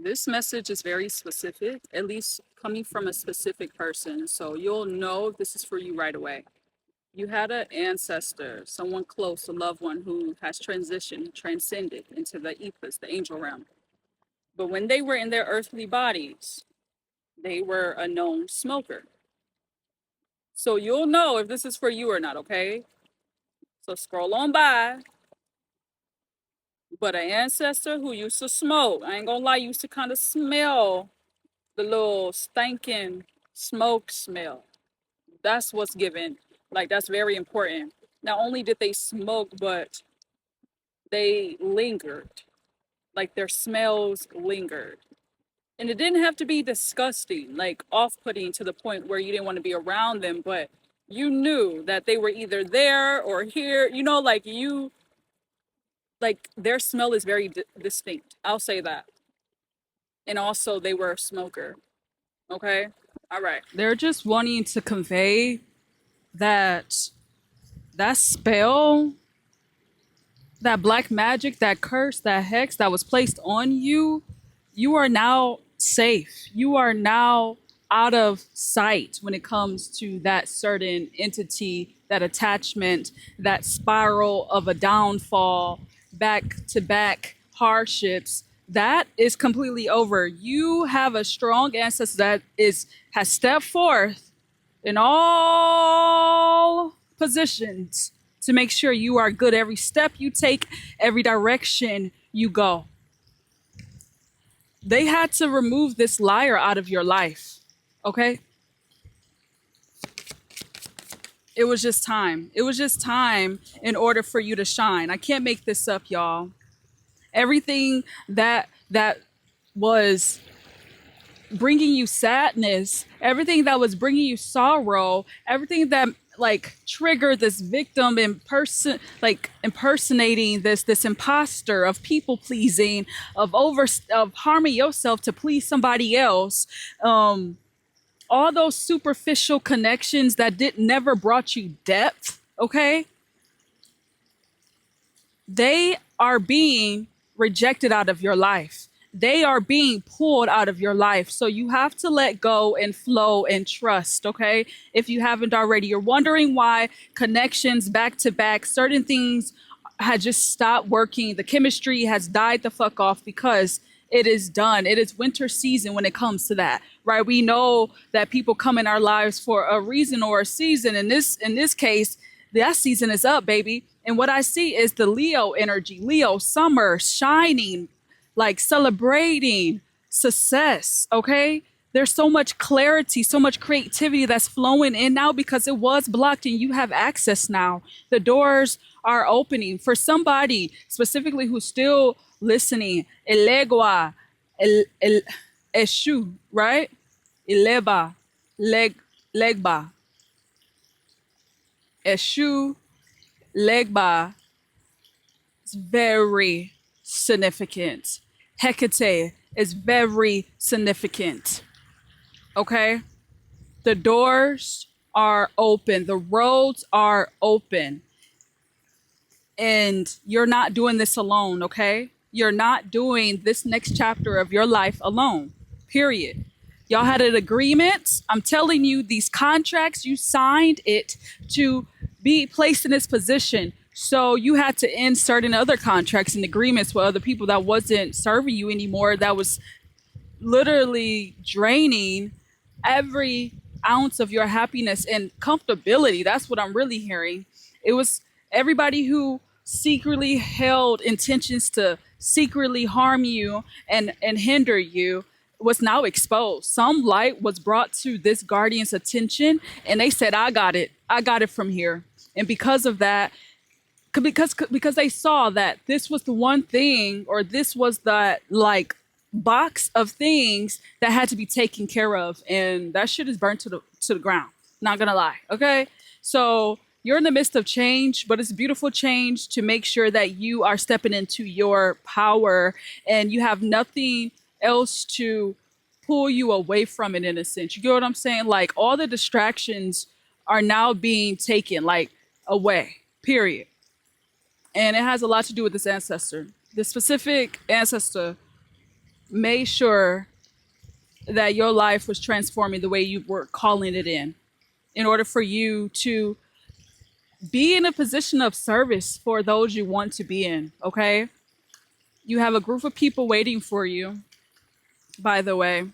This message is very specific, at least coming from a specific person. So you'll know this is for you right away. You had an ancestor, someone close, a loved one who has transitioned, transcended into the ethos, the angel realm. But when they were in their earthly bodies, they were a known smoker. So you'll know if this is for you or not, okay? So scroll on by. But an ancestor who used to smoke, I ain't gonna lie, used to kind of smell the little stinking smoke smell. That's what's given. Like, that's very important. Not only did they smoke, but they lingered. Like, their smells lingered. And it didn't have to be disgusting, like off putting to the point where you didn't want to be around them, but you knew that they were either there or here, like like their smell is very distinct. I'll say that. And also, they were a smoker. Okay. All right. They're just wanting to convey that that spell, that black magic, that curse, that hex that was placed on you, you are now safe. You are now out of sight when it comes to that certain entity, that attachment, that spiral of a downfall, back to back hardships. That is completely over. You have a strong ancestor that has stepped forth in all positions to make sure you are good every step you take, every direction you go. They had to remove this liar out of your life, okay? It was just time. It was just time in order for you to shine. I can't make this up, y'all. Everything that was bringing you sadness, everything that was bringing you sorrow, everything that like triggered this victim in person, like impersonating this imposter of people pleasing, of harming yourself to please somebody else, all those superficial connections that never brought you depth, okay, they are being rejected out of your life. They are being pulled out of your life. So you have to let go and flow and trust, okay? If you haven't already, you're wondering why connections back to back, certain things had just stopped working. The chemistry has died the fuck off because it is done. It is winter season when it comes to that, right? We know that people come in our lives for a reason or a season. In this case, that season is up, baby. And what I see is the Leo energy, Leo summer, shining, like celebrating success, okay? There's so much clarity, so much creativity that's flowing in now because it was blocked and you have access now. The doors are opening for somebody specifically who's still listening. Elegua, eshu, right? Eleba, legba, eshu, legba. It's very significant. Hecate is very significant. Okay? The doors are open, the roads are open. And you're not doing this alone, okay? You're not doing this next chapter of your life alone, period. Y'all had an agreement. I'm telling you, these contracts, you signed it to be placed in this position. So you had to end certain other contracts and agreements with other people that wasn't serving you anymore, that was literally draining every ounce of your happiness and comfortability. That's what I'm really hearing. It was everybody who secretly held intentions to secretly harm you and hinder you was now exposed. Some light was brought to this guardian's attention and they said, I got it from here. And because of that, because they saw that this was the one thing, or this was the like box of things that had to be taken care of, and that shit is burnt to the ground. Not gonna lie, okay? So you're in the midst of change, but it's beautiful change to make sure that you are stepping into your power and you have nothing else to pull you away from it, in a sense. You get what I'm saying? Like, all the distractions are now being taken like away, period. And it has a lot to do with this ancestor. This specific ancestor made sure that your life was transforming the way you were calling it in order for you to be in a position of service for those you want to be in, okay? You have a group of people waiting for you, by the way.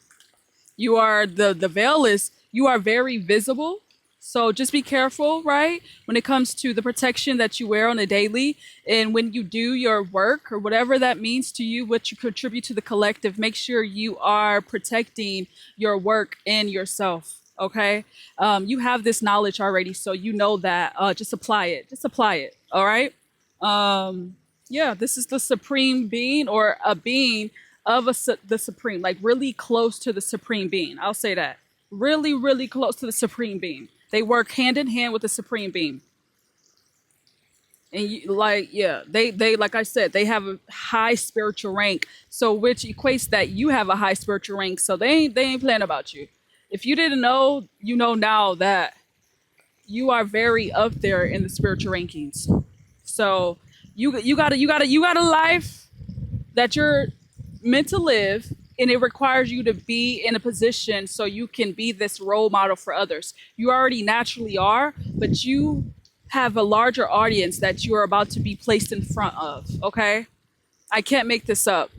You are the veil is you are very visible. So just be careful, right? When it comes to the protection that you wear on a daily and when you do your work or whatever that means to you, what you contribute to the collective, make sure you are protecting your work and yourself. Okay. You have this knowledge already, so you know that. Just apply it. Just apply it. All right. Yeah, this is the supreme being or a being of the supreme, like really close to the supreme being. I'll say that. Really, really close to the supreme being. They work hand in hand with the supreme being. And you, like, yeah, they like I said, they have a high spiritual rank. So which equates that you have a high spiritual rank. So they ain't playing about you. If you didn't know, you know now that you are very up there in the spiritual rankings. So you got a life that you're meant to live, and it requires you to be in a position so you can be this role model for others. You already naturally are, but you have a larger audience that you are about to be placed in front of. Okay, I can't make this up.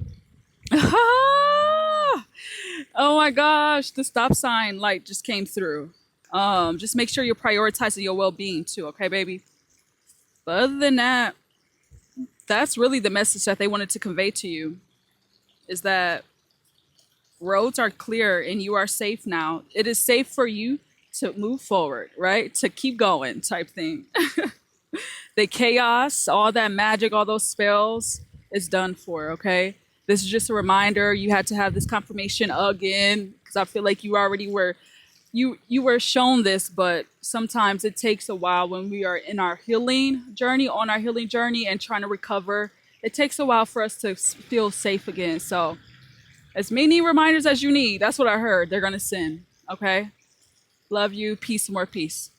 Oh my gosh, the stop sign light just came through. Just make sure you're prioritizing your well-being too, okay, baby? But other than that, that's really the message that they wanted to convey to you, is that roads are clear and you are safe now. It is safe for you to move forward, right? To keep going type thing. The chaos, all that magic, all those spells is done for, okay? This is just a reminder. You had to have this confirmation again because I feel like you already were you were shown this, but sometimes it takes a while when we are in our healing journey, on our healing journey and trying to recover. It takes a while for us to feel safe again. So as many reminders as you need. That's what I heard. They're going to send. Okay. Love you. Peace and more peace.